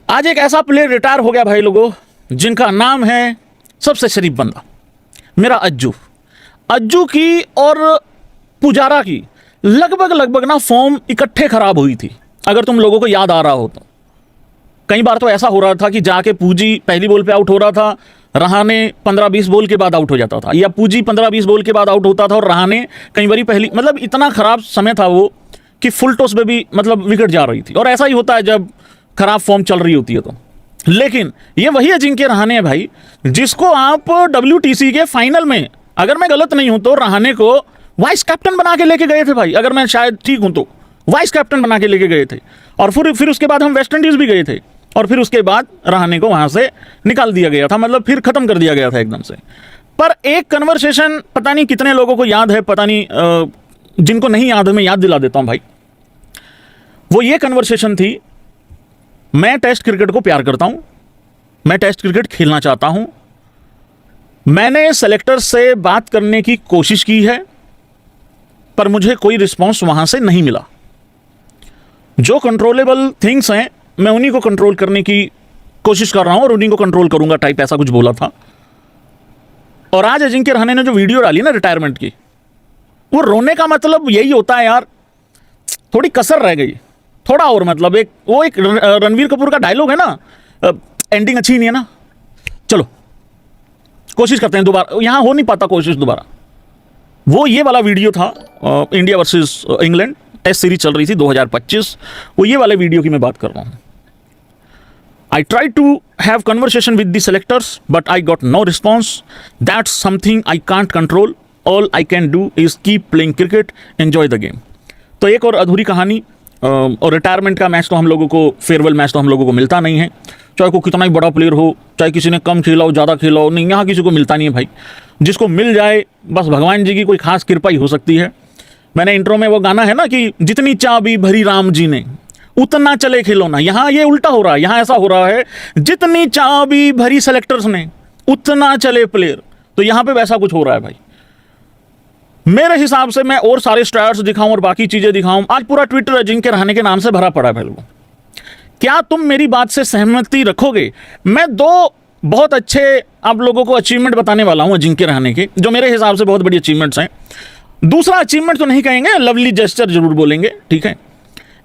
आज एक ऐसा प्लेयर रिटायर हो गया भाई लोगों, जिनका नाम है सबसे शरीफ बंदा, मेरा अज्जू। अज्जू की और पुजारा की लगभग ना फॉर्म इकट्ठे खराब हुई थी, अगर तुम लोगों को याद आ रहा हो तो। कई बार तो ऐसा हो रहा था कि जाके पूजी पहली बॉल पे आउट हो रहा था, रहाने 15-20 बॉल के बाद आउट हो जाता था, या पूजी 15-20 बॉल के बाद आउट होता था और रहाने कई बार पहली, मतलब इतना खराब समय था वो कि फुल टॉस पे भी मतलब विकेट जा रही थी। और ऐसा ही होता है जब खराब फॉर्म चल रही होती है तो। लेकिन ये वही अजिंक्य रहाणे है भाई, जिसको आप WTC के फाइनल में, अगर मैं गलत नहीं हूं तो, रहाणे को वाइस कैप्टन बना के लेके गए थे भाई, अगर मैं शायद ठीक हूं तो वाइस कैप्टन बना के लेके गए थे। और फिर उसके बाद हम वेस्ट इंडीज भी गए थे, और फिर उसके बाद रहाणे को वहां से निकाल दिया गया था, मतलब फिर खत्म कर दिया गया था एकदम से। पर एक कन्वर्सेशन पता नहीं कितने लोगों को याद है, पता नहीं, जिनको नहीं याद है मैं याद दिला देता हूं भाई। वो ये कन्वर्सेशन थी, मैं टेस्ट क्रिकेट को प्यार करता हूं, मैं टेस्ट क्रिकेट खेलना चाहता हूं, मैंने सेलेक्टर से बात करने की कोशिश की है, पर मुझे कोई रिस्पांस वहां से नहीं मिला। जो कंट्रोलेबल थिंग्स हैं मैं उन्हीं को कंट्रोल करने की कोशिश कर रहा हूं और उन्हीं को कंट्रोल करूंगा, टाइप ऐसा कुछ बोला था। और आज अजिंक्य रहाणे ने जो वीडियो डाली ना रिटायरमेंट की, वो रोने का मतलब यही होता है यार, थोड़ी कसर रह गई, थोड़ा और, मतलब एक रणवीर कपूर का डायलॉग है ना, एंडिंग अच्छी नहीं है ना, चलो कोशिश करते हैं दोबारा, यहां हो नहीं पाता कोशिश दोबारा। वो ये वाला वीडियो था, India versus England test series चल रही थी 2025, वो ये वाले वीडियो की मैं बात कर रहा हूं। I tried to have conversation with the selectors, but I got no response. That's something I can't control. All I can do is keep playing cricket, enjoy the game. तो एक और अधूरी कहानी, और रिटायरमेंट का मैच तो हम लोगों को, फेयरवेल मैच तो हम लोगों को मिलता नहीं है, चाहे कोई कितना ही बड़ा प्लेयर हो, चाहे किसी ने कम खेला हो ज़्यादा खेला हो, नहीं, यहाँ किसी को मिलता नहीं है भाई। जिसको मिल जाए बस भगवान जी की कोई खास कृपा ही हो सकती है। मैंने इंट्रो में वो गाना है ना कि जितनी चाबी भरी राम जी ने उतना चले खिलौना, यहाँ ये उल्टा हो रहा है, यहाँ ऐसा हो रहा है जितनी चाबी भरी सेलेक्टर्स ने उतना चले प्लेयर, तो यहाँ पे वैसा कुछ हो रहा है भाई। मेरे हिसाब से मैं और सारे स्टैट्स दिखाऊं और बाकी चीजें दिखाऊं, आज पूरा ट्विटर अजिंक्य रहाणे के नाम से भरा पड़ा है भाई लोगों। क्या तुम मेरी बात से सहमति रखोगे? मैं दो बहुत अच्छे आप लोगों को अचीवमेंट बताने वाला हूं अजिंक्य रहाणे के, जो मेरे हिसाब से बहुत बड़ी अचीवमेंट्स हैं। दूसरा अचीवमेंट तो नहीं कहेंगे, लवली जेस्चर जरूर बोलेंगे, ठीक है।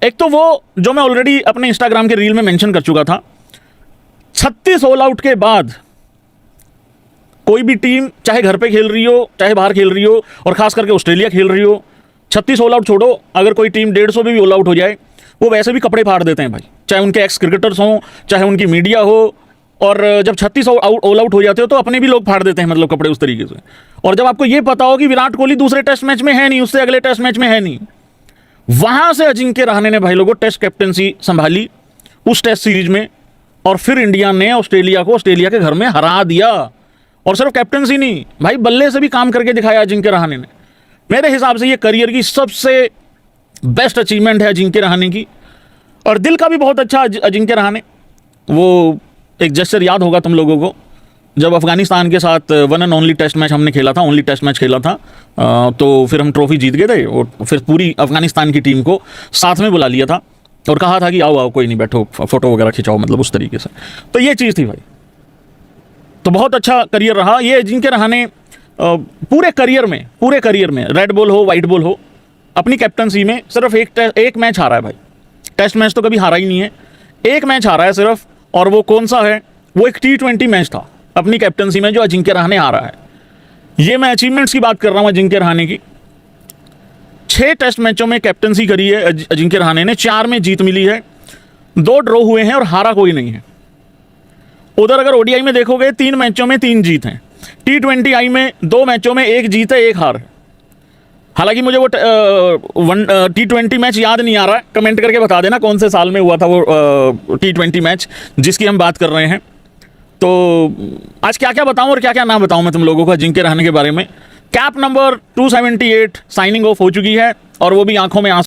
एक तो वो जो मैं ऑलरेडी अपने इंस्टाग्राम के रील में मेंशन कर चुका था, 36 ऑल आउट के बाद कोई भी टीम चाहे घर पे खेल रही हो चाहे बाहर खेल रही हो, और खास करके ऑस्ट्रेलिया खेल रही हो, 36 ऑल आउट छोड़ो, अगर कोई टीम 150 भी ऑल आउट हो जाए, वो वैसे भी कपड़े फाड़ देते हैं भाई, चाहे उनके एक्स क्रिकेटर्स हों चाहे उनकी मीडिया हो। और जब 36 ऑल आउट हो जाते हो तो अपने भी लोग फाड़ देते हैं, मतलब कपड़े उस तरीके से। और जब आपको ये पता हो कि विराट कोहली दूसरे टेस्ट मैच में है नहीं, उससे अगले टेस्ट मैच में है नहीं, वहां से अजिंक्य रहाणे ने भाई लोगों टेस्ट कैप्टेंसी संभाली उस टेस्ट सीरीज में, और फिर इंडिया ने ऑस्ट्रेलिया को ऑस्ट्रेलिया के घर में हरा दिया। और सिर्फ कैप्टेंसी नहीं भाई, बल्ले से भी काम करके दिखाया अजिंक्य रहाणे ने। मेरे हिसाब से ये करियर की सबसे बेस्ट अचीवमेंट है अजिंक्य रहाणे की। और दिल का भी बहुत अच्छा अजिंक्य रहाणे। वो एक जेस्चर याद होगा तुम लोगों को, जब अफगानिस्तान के साथ one and only test match हमने खेला था, ओनली टेस्ट मैच खेला था, तो फिर हम ट्रॉफी जीत गए थे, और फिर पूरी अफगानिस्तान की टीम को साथ में बुला लिया था और कहा था कि आओ आओ कोई नहीं, बैठो फोटो वगैरह खिंचाओ, मतलब उस तरीके से। तो ये चीज़ थी भाई, तो बहुत अच्छा करियर रहा ये अजिंक्य रहाणे। पूरे करियर में रेड बॉल हो वाइट बॉल हो, अपनी कैप्टनसी में सिर्फ एक मैच हारा है भाई। टेस्ट मैच तो कभी हारा ही नहीं है, एक मैच हारा है सिर्फ, और वो कौन सा है? वो एक T20 मैच था अपनी कैप्टनसी में जो अजिंक्य रहाणे हारा है। ये मैं अचीवमेंट्स की बात कर रहा हूँ अजिंक्य रहाणे की। 6 टेस्ट मैचों में कैप्टनसी करी है अजिंक्य रहाणे ने, 4 में जीत मिली है, 2 ड्रॉ हुए हैं और हारा कोई नहीं है। उधर अगर ODI में देखोगे 3 मैचों में 3 जीत हैं, T20I में 2 मैचों में 1 जीत है 1 हार है। हालांकि मुझे वो T20 मैच याद नहीं आ रहा है, कमेंट करके बता देना कौन से साल में हुआ था वो T20 मैच जिसकी हम बात कर रहे हैं। तो आज क्या क्या बताऊं और क्या क्या ना बताऊं मैं तुम लोगों को अजिंक्य रहाणे के बारे में। कैप नंबर 278 साइनिंग ऑफ हो चुकी है, और वो भी आंखों में आंसू